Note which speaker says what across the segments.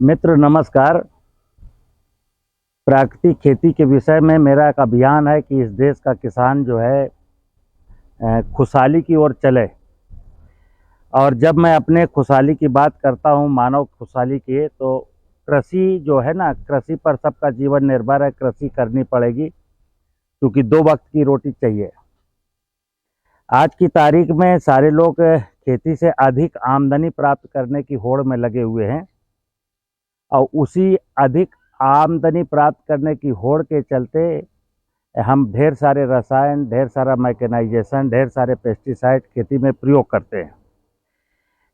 Speaker 1: मित्र नमस्कार। प्राकृतिक खेती के विषय में मेरा एक अभियान है कि इस देश का किसान जो है खुशहाली की ओर चले। और जब मैं अपने खुशहाली की बात करता हूँ, मानव खुशहाली की, तो कृषि जो है ना, कृषि पर सबका जीवन निर्भर है। कृषि करनी पड़ेगी क्योंकि 2 वक्त की रोटी चाहिए। आज की तारीख में सारे लोग खेती से अधिक आमदनी प्राप्त करने की होड़ में लगे हुए हैं और उसी अधिक आमदनी प्राप्त करने की होड़ के चलते हम ढेर सारे रसायन, ढेर सारा मैकेनाइजेशन, ढेर सारे पेस्टिसाइड खेती में प्रयोग करते हैं।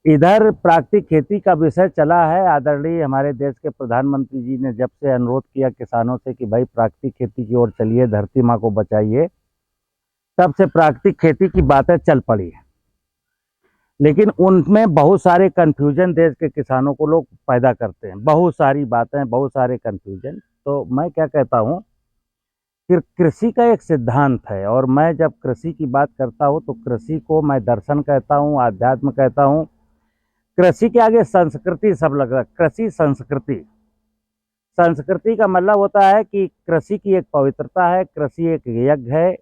Speaker 1: इधर प्राकृतिक खेती का विषय चला है। आदरणीय हमारे देश के प्रधानमंत्री जी ने जब से अनुरोध किया किसानों से कि भाई प्राकृतिक खेती की ओर चलिए, धरती माँ को बचाइए, तब से प्राकृतिक खेती की बातें चल पड़ी है। लेकिन उनमें बहुत सारे कन्फ्यूजन देश के किसानों को लोग पैदा करते हैं, बहुत सारी बातें, बहुत सारे कन्फ्यूजन। तो मैं क्या कहता हूँ कि कृषि का एक सिद्धांत है, और मैं जब कृषि की बात करता हूँ तो कृषि को मैं दर्शन कहता हूँ, आध्यात्म कहता हूँ। कृषि के आगे संस्कृति सब लग रहा है। कृषि संस्कृति, संस्कृति का मतलब होता है कि कृषि की एक पवित्रता है, कृषि एक यज्ञ है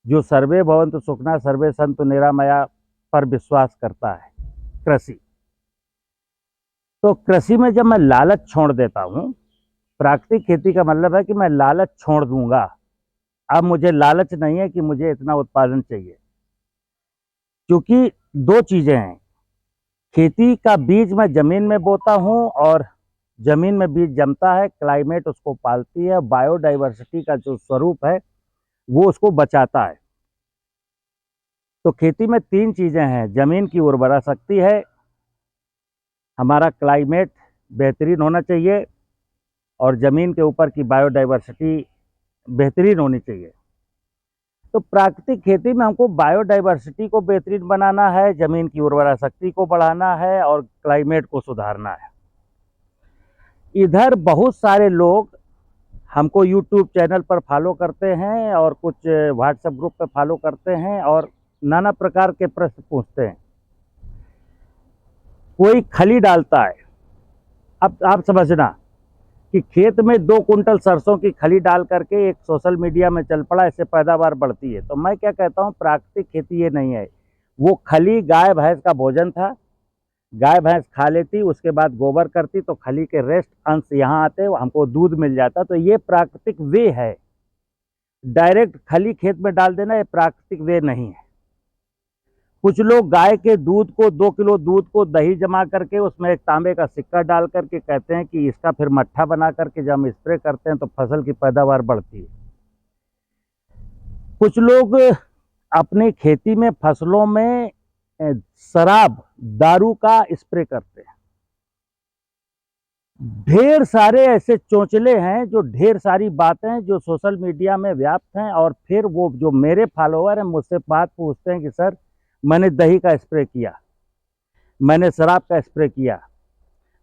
Speaker 1: जो सर्वे भवन्तु सुखिनः सर्वे सन्तु निरामया पर विश्वास करता है। कृषि, तो कृषि में जब मैं लालच छोड़ देता हूँ, प्राकृतिक खेती का मतलब है कि मैं लालच छोड़ दूंगा। अब मुझे लालच नहीं है कि मुझे इतना उत्पादन चाहिए, क्योंकि 2 चीजें हैं। खेती का बीज मैं जमीन में बोता हूँ और जमीन में बीज जमता है, क्लाइमेट उसको पालती है, बायोडाइवर्सिटी का जो स्वरूप है वो उसको बचाता है। तो खेती में 3 चीजें हैं। जमीन की उर्वरा शक्ति है, हमारा क्लाइमेट बेहतरीन होना चाहिए, और ज़मीन के ऊपर की बायोडाइवर्सिटी बेहतरीन होनी चाहिए। तो प्राकृतिक खेती में हमको बायोडाइवर्सिटी को बेहतरीन बनाना है, ज़मीन की उर्वरा शक्ति को बढ़ाना है और क्लाइमेट को सुधारना है। इधर बहुत सारे लोग हमको यूट्यूब चैनल पर फॉलो करते हैं और कुछ व्हाट्सएप ग्रुप पे फॉलो करते हैं और नाना प्रकार के प्रश्न पूछते हैं। कोई खली डालता है। अब आप समझना कि खेत में 2 कुंटल सरसों की खली डाल करके एक सोशल मीडिया में चल पड़ा, इससे पैदावार बढ़ती है। तो मैं क्या कहता हूँ, प्राकृतिक खेती ये नहीं है। वो खली गाय भैंस का भोजन था, गाय भैंस खा लेती, उसके बाद गोबर करती, तो खली के रेस्ट अंश यहाँ आते, हमको दूध मिल जाता। तो ये प्राकृतिक वे है। डायरेक्ट खली खेत में डाल देना ये प्राकृतिक वे नहीं है। कुछ लोग गाय के दूध को, 2 किलो दूध को दही जमा करके उसमें एक तांबे का सिक्का डाल करके कहते हैं कि इसका फिर मट्ठा बना करके जब हम स्प्रे करते हैं तो फसल की पैदावार बढ़ती है। कुछ लोग अपनी खेती में, फसलों में शराब, दारू का स्प्रे करते हैं। ढेर सारे ऐसे चोंचले हैं जो ढेर सारी बातें जो सोशल मीडिया में व्याप्त हैं, और फिर वो जो मेरे फॉलोअर हैं मुझसे बात पूछते हैं कि सर मैंने दही का स्प्रे किया, मैंने शराब का स्प्रे किया,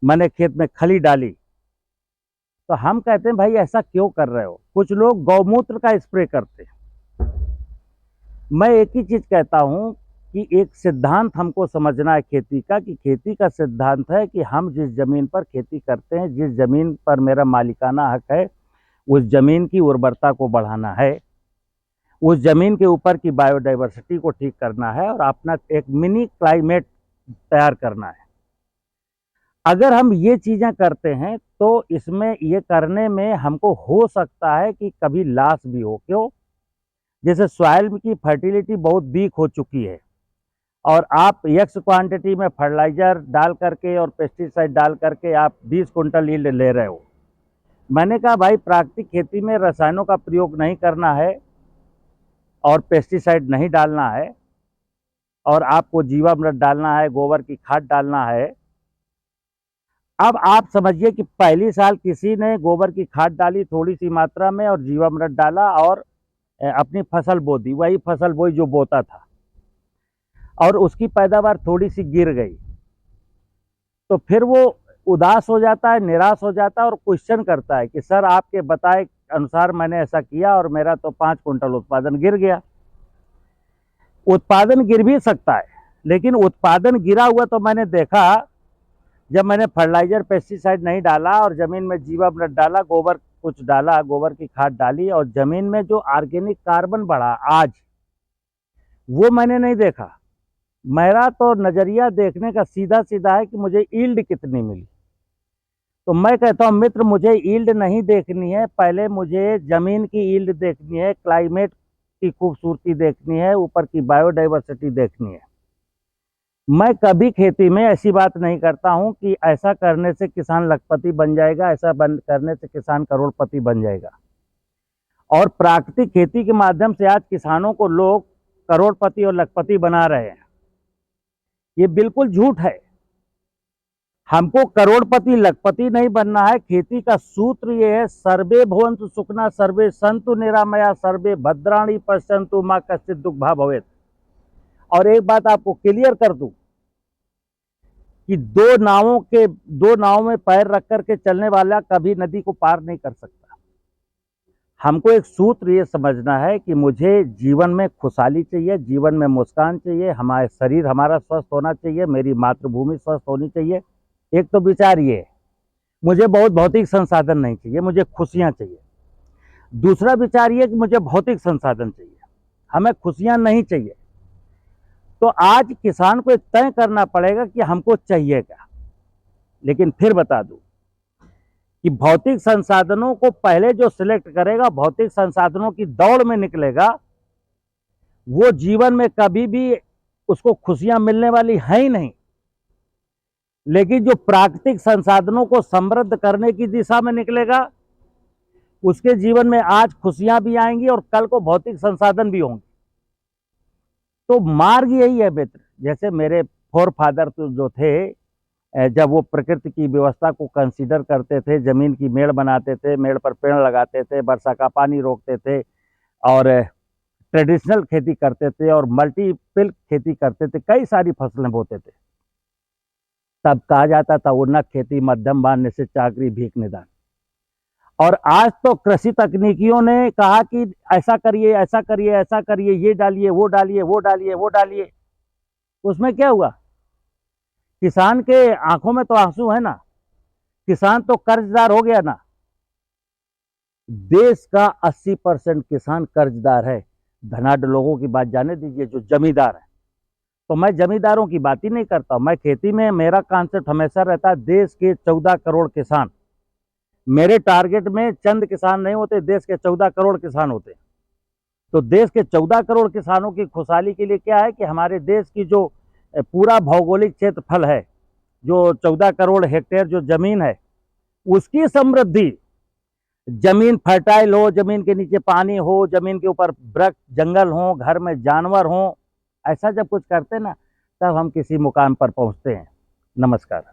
Speaker 1: मैंने खेत में खली डाली। तो हम कहते हैं भाई ऐसा क्यों कर रहे हो। कुछ लोग गौमूत्र का स्प्रे करते हैं। मैं एक ही चीज कहता हूं कि एक सिद्धांत हमको समझना है खेती का, कि खेती का सिद्धांत है कि हम जिस जमीन पर खेती करते हैं, जिस जमीन पर मेरा मालिकाना हक है, उस जमीन की उर्वरता को बढ़ाना है, उस जमीन के ऊपर की बायोडाइवर्सिटी को ठीक करना है और अपना एक मिनी क्लाइमेट तैयार करना है। अगर हम ये चीजें करते हैं तो इसमें ये करने में हमको हो सकता है कि कभी लॉस भी हो। क्यों? जैसे सॉइल की फर्टिलिटी बहुत वीक हो चुकी है और आप एक्स क्वांटिटी में फर्टिलाइजर डाल करके और पेस्टिसाइड डाल करके आप 20 कुंटल यील्ड ले रहे हो। मैंने कहा भाई प्राकृतिक खेती में रसायनों का प्रयोग नहीं करना है और पेस्टिसाइड नहीं डालना है, और आपको जीवामृत डालना है, गोबर की खाद डालना है। अब आप समझिए कि पहली साल किसी ने गोबर की खाद डाली थोड़ी सी मात्रा में और जीवामृत डाला और अपनी फसल बो दी, वही फसल बोई जो बोता था, और उसकी पैदावार थोड़ी सी गिर गई। तो फिर वो उदास हो जाता है, निराश हो जाता है और क्वेश्चन करता है कि सर आपके बताए अनुसार मैंने ऐसा किया और मेरा तो 5 कुंटल उत्पादन गिर गया। उत्पादन गिर भी सकता है, लेकिन उत्पादन गिरा हुआ तो मैंने देखा जब मैंने फर्टिलाइजर पेस्टिसाइड नहीं डाला और ज़मीन में जीवामृत डाला, गोबर कुछ डाला, गोबर की खाद डाली और ज़मीन में जो ऑर्गेनिक कार्बन बढ़ा आज, वो मैंने नहीं देखा। मेरा तो नज़रिया देखने का सीधा सीधा है कि मुझे यील्ड कितनी मिली। तो मैं कहता हूँ मित्र, मुझे यील्ड नहीं देखनी है, पहले मुझे ज़मीन की यील्ड देखनी है, क्लाइमेट की खूबसूरती देखनी है, ऊपर की बायोडाइवर्सिटी देखनी है। मैं कभी खेती में ऐसी बात नहीं करता हूं कि ऐसा करने से किसान लखपति बन जाएगा, ऐसा करने से किसान करोड़पति बन जाएगा। और प्राकृतिक खेती के माध्यम से आज किसानों को लोग करोड़पति और लखपति बना रहे हैं, ये बिल्कुल झूठ है। हमको करोड़पति लखपति नहीं बनना है। खेती का सूत्र ये है, सर्वे भवन्तु सुखिनः, सर्वे सन्तु निरामया, सर्वे भद्राणि पश्यन्तु मा कश्चित् दुःख भाग् भवेत्। और एक बात आपको क्लियर कर दूं कि दो नावों में पैर रख करके चलने वाला कभी नदी को पार नहीं कर सकता। हमको एक सूत्र ये समझना है कि मुझे जीवन में खुशहाली चाहिए, जीवन में मुस्कान चाहिए, हमारे शरीर हमारा स्वस्थ होना चाहिए, मेरी मातृभूमि स्वस्थ होनी चाहिए। एक तो विचार ये है, मुझे बहुत भौतिक संसाधन नहीं चाहिए, मुझे खुशियां चाहिए। दूसरा विचार ये कि मुझे भौतिक संसाधन चाहिए, हमें खुशियां नहीं चाहिए। तो आज किसान को एक तय करना पड़ेगा कि हमको चाहिए क्या। लेकिन फिर बता दूं कि भौतिक संसाधनों को पहले जो सिलेक्ट करेगा, भौतिक संसाधनों की दौड़ में निकलेगा, वो जीवन में कभी भी उसको खुशियां मिलने वाली है ही नहीं। लेकिन जो प्राकृतिक संसाधनों को समृद्ध करने की दिशा में निकलेगा, उसके जीवन में आज खुशियां भी आएंगी और कल को भौतिक संसाधन भी होंगे। तो मार्ग यही है मित्र। जैसे मेरे फोर फादर जो थे, जब वो प्रकृति की व्यवस्था को कंसीडर करते थे, जमीन की मेड़ बनाते थे, मेड़ पर पेड़ लगाते थे, वर्षा का पानी रोकते थे और ट्रेडिशनल खेती करते थे और मल्टीपल खेती करते थे, कई सारी फसलें बोते थे। तब कहा जाता था उन्नत खेती मध्यम बान निश्चित चाकरी भीख निदान। और आज तो कृषि तकनीकियों ने कहा कि ऐसा करिए, ऐसा करिए, ऐसा करिए, ये डालिए, वो डालिए, वो डालिए, वो डालिए। उसमें क्या हुआ? किसान के आंखों में तो आंसू है ना, किसान तो कर्जदार हो गया ना। देश का 80% किसान कर्जदार है। धनाढ्य लोगों की बात जाने दीजिए, जो जमींदार है। तो मैं जमींदारों की बात ही नहीं करता। मैं खेती में, मेरा कॉन्सेप्ट हमेशा रहता है देश के 14 करोड़ किसान। मेरे टारगेट में चंद किसान नहीं होते, देश के 14 करोड़ किसान होते। तो देश के 14 करोड़ किसानों की खुशहाली के लिए क्या है कि हमारे देश की जो पूरा भौगोलिक क्षेत्रफल है, जो 14 करोड़ हेक्टेयर जो जमीन है, उसकी समृद्धि, जमीन फर्टाइल हो, जमीन के नीचे पानी हो, जमीन के ऊपर वृक्ष जंगल हो, घर में जानवर हो, ऐसा जब कुछ करते ना, तब हम किसी मुकाम पर पहुंचते हैं। नमस्कार।